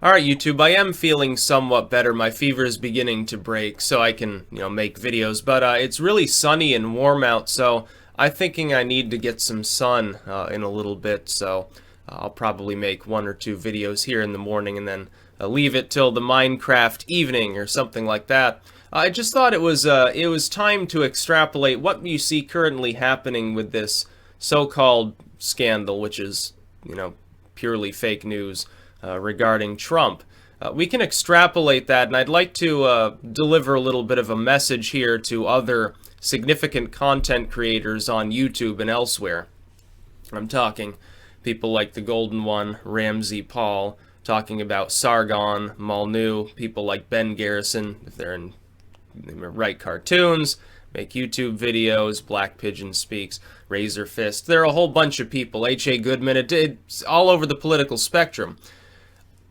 Alright, YouTube, I am feeling somewhat better. My fever is beginning to break, so I can, make videos. But it's really sunny and warm out, so I'm thinking I need to get some sun in a little bit. So I'll probably make one or two videos here in the morning and then leave it till the Minecraft evening or something like that. I just thought it was time to extrapolate what you see currently happening with this so-called scandal, which is, purely fake news. Regarding Trump. We can extrapolate that, and I'd like to deliver a little bit of a message here to other significant content creators on YouTube and elsewhere. I'm talking people like the Golden One, Ramsey Paul, talking about Sargon, Malnu, people like Ben Garrison, if they write cartoons, make YouTube videos, Black Pigeon Speaks, Razor Fist. There are a whole bunch of people, H.A. Goodman, it's all over the political spectrum.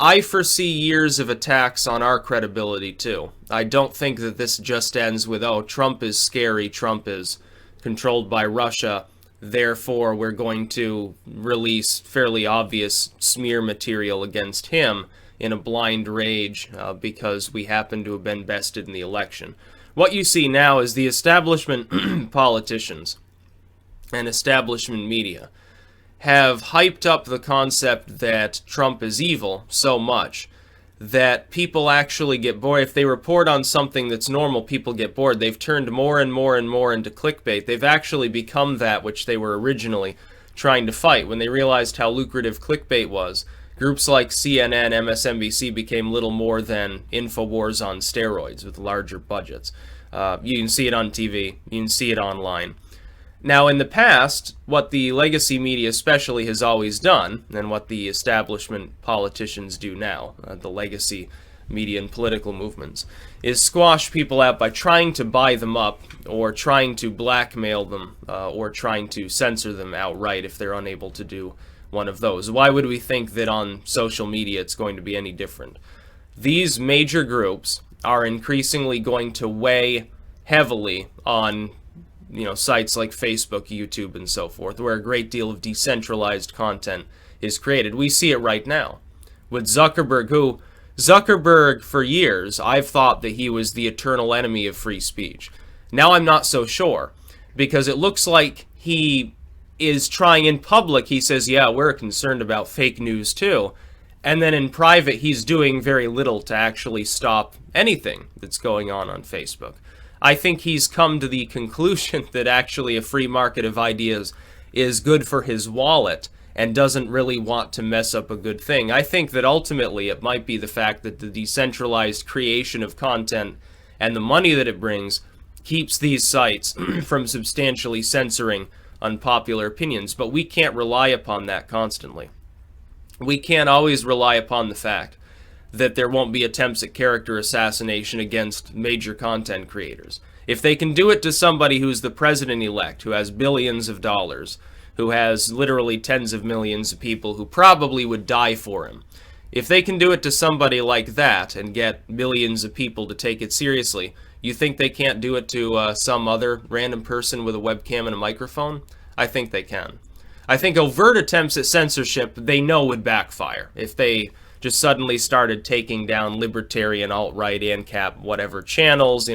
I foresee years of attacks on our credibility, too. I don't think that this just ends with, oh, Trump is scary, Trump is controlled by Russia, therefore we're going to release fairly obvious smear material against him in a blind rage because we happen to have been bested in the election. What you see now is the establishment politicians and establishment media have hyped up the concept that Trump is evil so much that people actually get bored. If they report on something that's normal, people get bored. They've turned more and more and more into clickbait. They've actually become that which they were originally trying to fight. When they realized how lucrative clickbait was, groups like CNN, MSNBC became little more than InfoWars on steroids with larger budgets. You can see it on TV. You can see it online. Now, in the past, what the legacy media especially has always done, and what the establishment politicians do now, the legacy media and political movements, is squash people out by trying to buy them up, or trying to blackmail them, or trying to censor them outright if they're unable to do one of those. Why would we think that on social media it's going to be any different? These major groups are increasingly going to weigh heavily on sites like Facebook, YouTube, and so forth, where a great deal of decentralized content is created. We see it right now with Zuckerberg, for years, I've thought that he was the eternal enemy of free speech. Now I'm not so sure, because it looks like he is trying in public, he says, yeah, we're concerned about fake news too, and then in private, he's doing very little to actually stop anything that's going on Facebook. I think he's come to the conclusion that actually a free market of ideas is good for his wallet and doesn't really want to mess up a good thing. I think that ultimately it might be the fact that the decentralized creation of content and the money that it brings keeps these sites from substantially censoring unpopular opinions, but we can't rely upon that constantly. We can't always rely upon the fact that there won't be attempts at character assassination against major content creators. If they can do it to somebody who's the president-elect, who has billions of dollars, who has literally tens of millions of people who probably would die for him, if they can do it to somebody like that and get millions of people to take it seriously, you think they can't do it to some other random person with a webcam and a microphone? I think they can. I think overt attempts at censorship, they know would backfire. If they just suddenly started taking down libertarian, alt-right, ANCAP, whatever channels,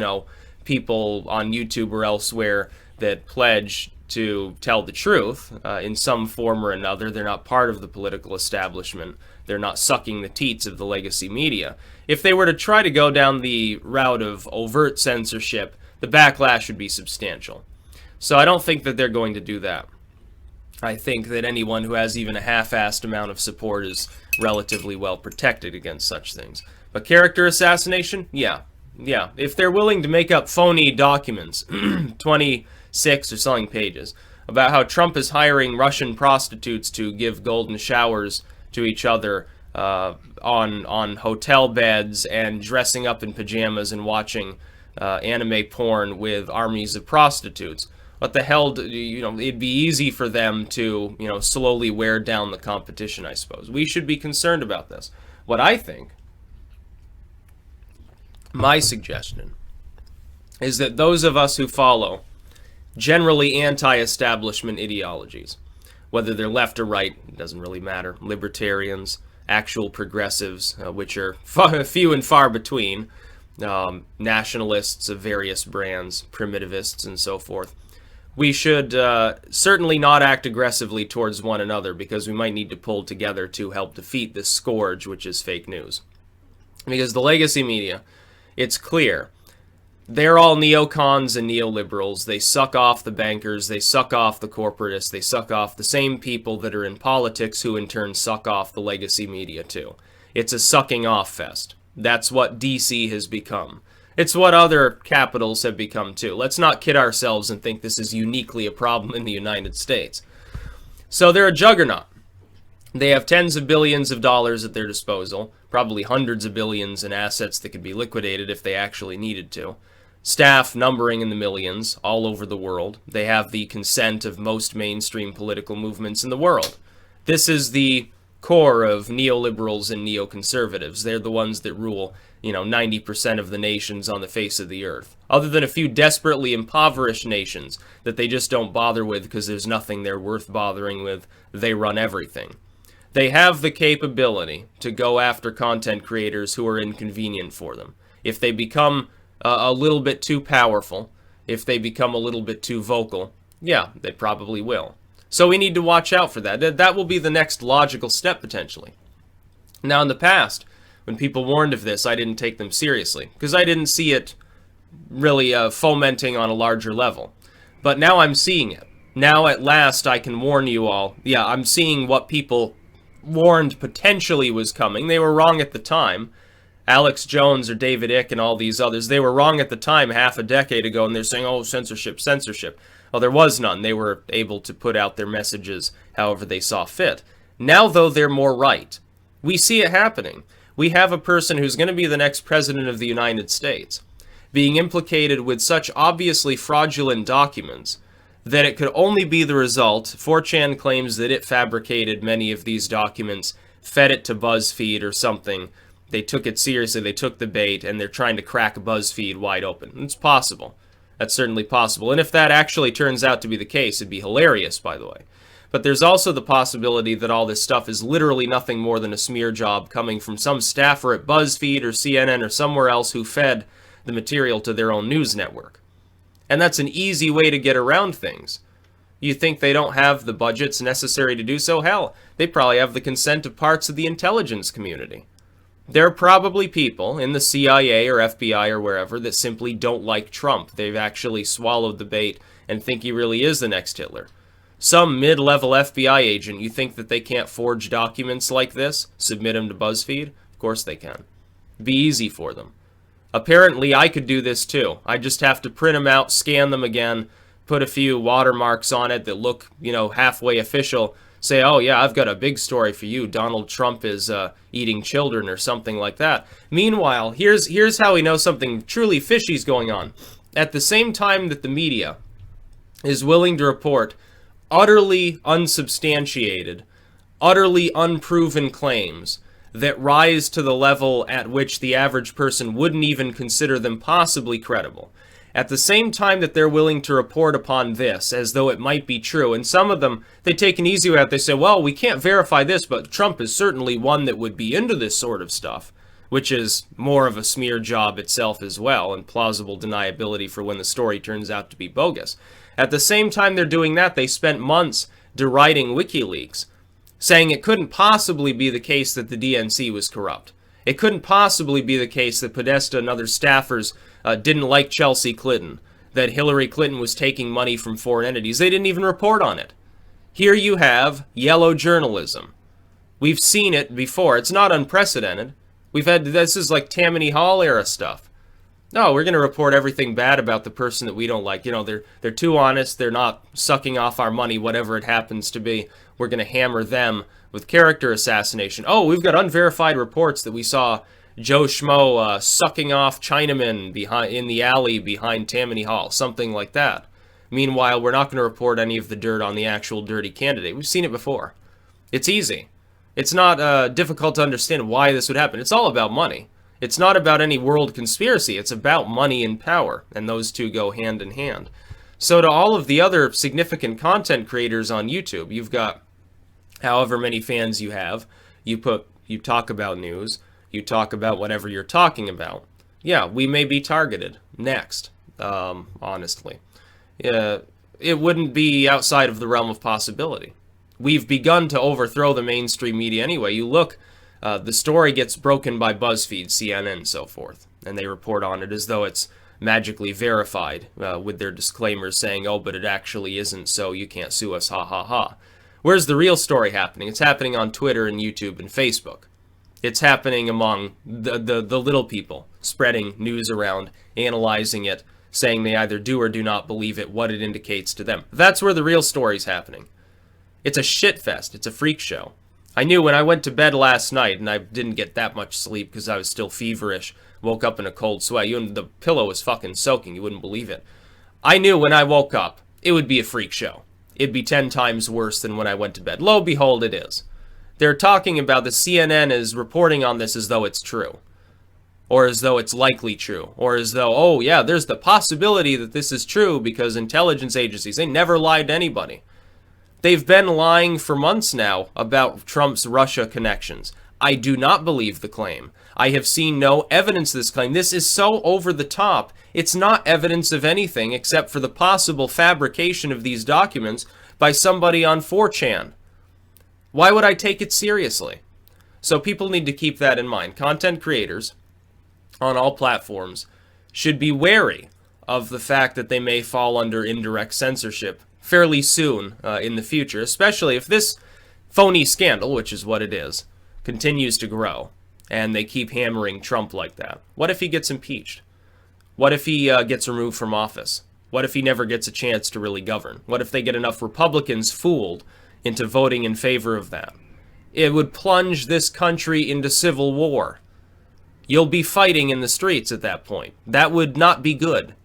people on YouTube or elsewhere that pledge to tell the truth in some form or another. They're not part of the political establishment. They're not sucking the teats of the legacy media. If they were to try to go down the route of overt censorship, the backlash would be substantial. So I don't think that they're going to do that. I think that anyone who has even a half-assed amount of support is relatively well protected against such things. But character assassination? Yeah. If they're willing to make up phony documents, 26 or something pages, about how Trump is hiring Russian prostitutes to give golden showers to each other on hotel beds and dressing up in pajamas and watching anime porn with armies of prostitutes. What the hell, it'd be easy for them to, slowly wear down the competition, I suppose. We should be concerned about this. What I think, my suggestion, is that those of us who follow generally anti-establishment ideologies, whether they're left or right, it doesn't really matter, libertarians, actual progressives, which are few and far between, nationalists of various brands, primitivists, and so forth. We should certainly not act aggressively towards one another, because we might need to pull together to help defeat this scourge, which is fake news. Because the legacy media, it's clear, they're all neocons and neoliberals. They suck off the bankers, they suck off the corporatists, they suck off the same people that are in politics, who in turn suck off the legacy media too. It's a sucking off fest. That's what DC has become. It's what other capitals have become too. Let's not kid ourselves and think this is uniquely a problem in the United States. So they're a juggernaut. They have tens of billions of dollars at their disposal, probably hundreds of billions in assets that could be liquidated if they actually needed to. Staff numbering in the millions all over the world. They have the consent of most mainstream political movements in the world. This is the core of neoliberals and neoconservatives. They're the ones that rule, 90% of the nations on the face of the earth. Other than a few desperately impoverished nations that they just don't bother with because there's nothing they're worth bothering with, they run everything. They have the capability to go after content creators who are inconvenient for them. If they become a little bit too powerful, if they become a little bit too vocal, yeah, they probably will. So we need to watch out for that. That will be the next logical step, potentially. Now, in the past, when people warned of this, I didn't take them seriously, because I didn't see it really fomenting on a larger level. But now I'm seeing it. Now, at last, I can warn you all. Yeah, I'm seeing what people warned potentially was coming. They were wrong at the time. Alex Jones or David Icke and all these others, they were wrong at the time half a decade ago, and they're saying, oh, censorship, censorship. Well, there was none. They were able to put out their messages however they saw fit. Now, though, they're more right. We see it happening. We have a person who's going to be the next president of the United States being implicated with such obviously fraudulent documents that it could only be the result. 4chan claims that it fabricated many of these documents, fed it to BuzzFeed or something. They took it seriously, they took the bait, and they're trying to crack BuzzFeed wide open. It's possible. That's certainly possible. And if that actually turns out to be the case, it'd be hilarious, by the way. But there's also the possibility that all this stuff is literally nothing more than a smear job coming from some staffer at BuzzFeed or CNN or somewhere else who fed the material to their own news network. And that's an easy way to get around things. You think they don't have the budgets necessary to do so? Hell, they probably have the consent of parts of the intelligence community. There are probably people in the CIA or FBI or wherever that simply don't like Trump. They've actually swallowed the bait and think he really is the next Hitler. Some mid-level FBI agent, you think that they can't forge documents like this? Submit them to BuzzFeed? Of course they can. Be easy for them. Apparently I could do this too. I just have to print them out, scan them again, put a few watermarks on it that look, halfway official. Say, oh yeah, I've got a big story for you. Donald Trump is eating children or something like that. Meanwhile, here's how we know something truly fishy is going on. At the same time that the media is willing to report utterly unsubstantiated, utterly unproven claims that rise to the level at which the average person wouldn't even consider them possibly credible. At the same time that they're willing to report upon this as though it might be true, and some of them, they take an easy way out. They say, well, we can't verify this, but Trump is certainly one that would be into this sort of stuff, which is more of a smear job itself as well, and plausible deniability for when the story turns out to be bogus. At the same time they're doing that, they spent months deriding WikiLeaks, saying it couldn't possibly be the case that the DNC was corrupt. It couldn't possibly be the case that Podesta and other staffers didn't like Chelsea Clinton, that Hillary Clinton was taking money from foreign entities. They didn't even report on it. Here you have yellow journalism. We've seen it before. It's not unprecedented. This is like Tammany Hall era stuff. No, we're going to report everything bad about the person that we don't like. They're too honest. They're not sucking off our money, whatever it happens to be. We're going to hammer them with character assassination. Oh, we've got unverified reports that we saw Joe Schmo sucking off Chinamen in the alley behind Tammany Hall, something like that. Meanwhile, we're not going to report any of the dirt on the actual dirty candidate. We've seen it before. It's easy. It's not difficult to understand why this would happen. It's all about money. It's not about any world conspiracy. It's about money and power, and those two go hand in hand. So to all of the other significant content creators on YouTube, you've got however many fans you have. You put you talk about news, you talk about whatever you're talking about. Yeah, we may be targeted next, honestly. It wouldn't be outside of the realm of possibility. We've begun to overthrow the mainstream media anyway. You look, the story gets broken by BuzzFeed, CNN, and so forth, and they report on it as though it's magically verified with their disclaimers saying, oh, but it actually isn't, so you can't sue us, ha ha ha. Where's the real story happening? It's happening on Twitter and YouTube and Facebook. It's happening among the little people, spreading news around, analyzing it, saying they either do or do not believe it, what it indicates to them. That's where the real story's happening. It's a shit fest. It's a freak show. I knew when I went to bed last night, and I didn't get that much sleep because I was still feverish, woke up in a cold sweat. The pillow was fucking soaking. You wouldn't believe it. I knew when I woke up, it would be a freak show. It'd be 10 times worse than when I went to bed. Lo and behold, it is. They're talking about the CNN is reporting on this as though it's true. Or as though it's likely true. Or as though, oh yeah, there's the possibility that this is true because intelligence agencies, they never lied to anybody. They've been lying for months now about Trump's Russia connections. I do not believe the claim. I have seen no evidence of this claim. This is so over the top. It's not evidence of anything except for the possible fabrication of these documents by somebody on 4chan. Why would I take it seriously? So people need to keep that in mind. Content creators on all platforms should be wary of the fact that they may fall under indirect censorship fairly soon in the future, especially if this phony scandal, which is what it is, continues to grow, and they keep hammering Trump like that. What if he gets impeached? What if he gets removed from office? What if he never gets a chance to really govern? What if they get enough Republicans fooled into voting in favor of that? It would plunge this country into civil war. You'll be fighting in the streets at that point. That would not be good.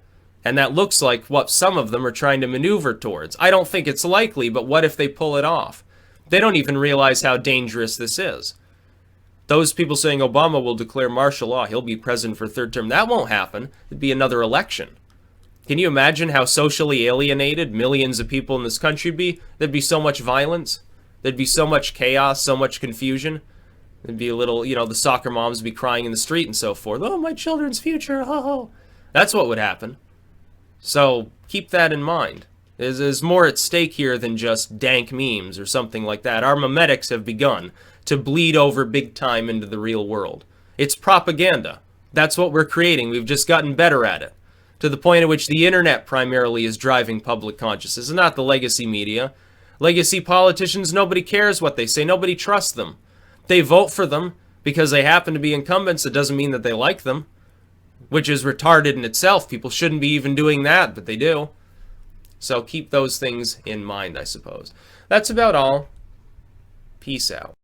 And that looks like what some of them are trying to maneuver towards. I don't think it's likely, but what if they pull it off? They don't even realize how dangerous this is. Those people saying Obama will declare martial law, he'll be president for a third term, that won't happen. It'd be another election. Can you imagine how socially alienated millions of people in this country would be? There'd be so much violence. There'd be so much chaos, so much confusion. There'd be a little, the soccer moms would be crying in the street and so forth. Oh, my children's future, oh. That's what would happen. So keep that in mind. There's more at stake here than just dank memes or something like that. Our memetics have begun to bleed over big time into the real world. It's propaganda. That's what we're creating. We've just gotten better at it. To the point at which the internet primarily is driving public consciousness, and not the legacy media. Legacy politicians, nobody cares what they say. Nobody trusts them. They vote for them because they happen to be incumbents. It doesn't mean that they like them, which is retarded in itself. People shouldn't be even doing that, but they do. So keep those things in mind, I suppose. That's about all. Peace out.